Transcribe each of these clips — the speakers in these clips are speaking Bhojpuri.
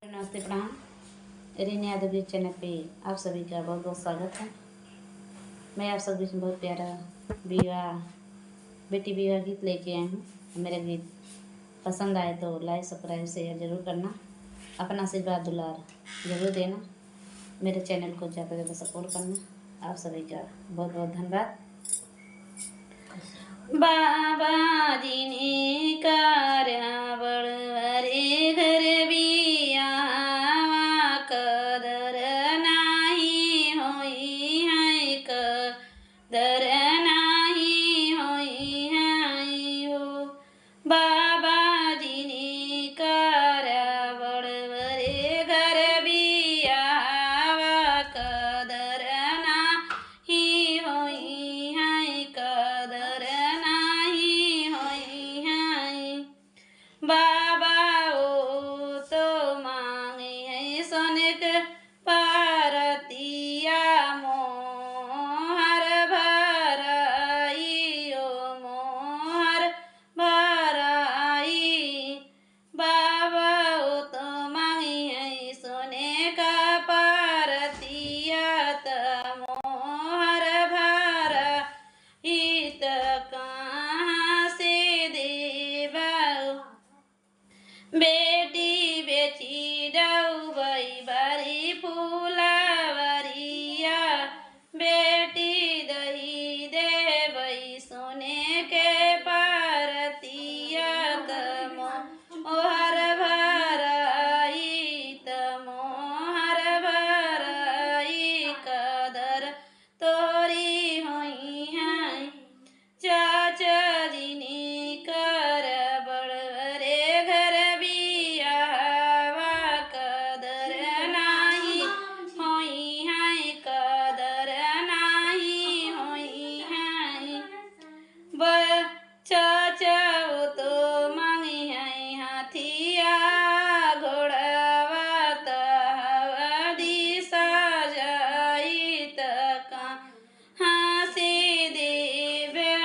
नमस्ते प्रणाम। रीना यादव जी चैनल पे आप सभी का बहुत बहुत स्वागत है। मैं आप सभी से बहुत प्यारा बेटी विवाह गीत लेके आई हूँ। मेरा गीत पसंद आए तो लाइक सब्सक्राइब शेयर जरूर करना, अपना आशीर्वाद दुलार जरूर देना, मेरे चैनल को ज़्यादा से ज़्यादा सपोर्ट करना। आप सभी का बहुत बहुत धन्यवाद। बाबा जी ने कार्यावल हरे घर बिया कदर नाही होई है, कदर नाही होई है हो। बाबा जी ने कार्यावल हरे घर बिया कदर नाही होई है, कदर बाबा ओ तो मांगे है सोने के पारतिया मोहर भराई ओ मोहर भराई। बाबा ओ तो मांगे है सोने का पारतिया त मोहर भराई त कहाँ से देवा। बेटी बेची डूबई बारी फूलावरिया, बेटी दही देवई सोने के पारतिया तमो ओहर भराई, तमोहर भराई कदर तोरी होई है। चाचा जी ने कर बड़े घर बिया कदर नाही होई है, कदर नाही होई है। चाचा तो मांगी है हाथिया घोड़ावा तहदी सजाई तक हाँसी देवे।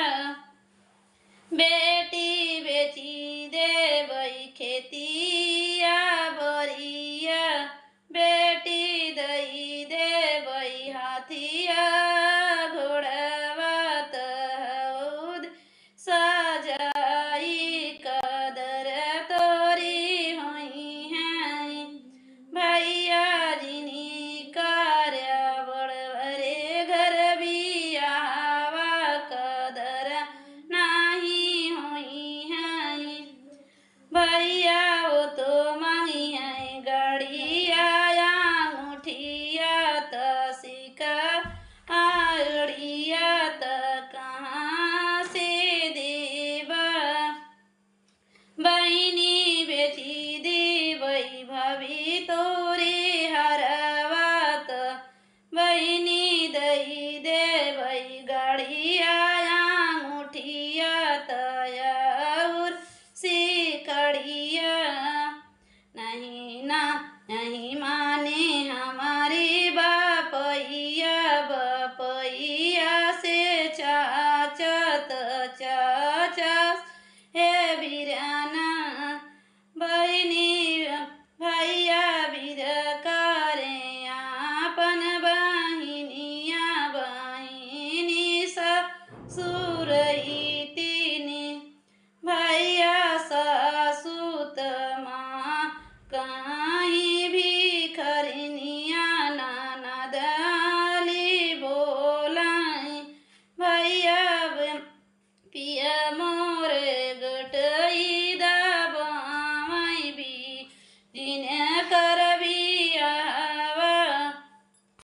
बेटी बेची देवई खेतिया बरिया, बेटी दई देवई हाथिया घोड़ावा तहद सजाई कदर तोरी होई है। भैया जी ने कार्यावल हरे घर बिया कदर नाही होई है। भैया वो तो मांगी है गड़िया अंगूठिया तसिका आड़िया त कहाँ से देवा। बहनी बेची देवई भाभी तोरे हरवात, बहनी दही देवई गड़िया अंगूठिया तयाउर सिकड़िया नहीं ना नहीं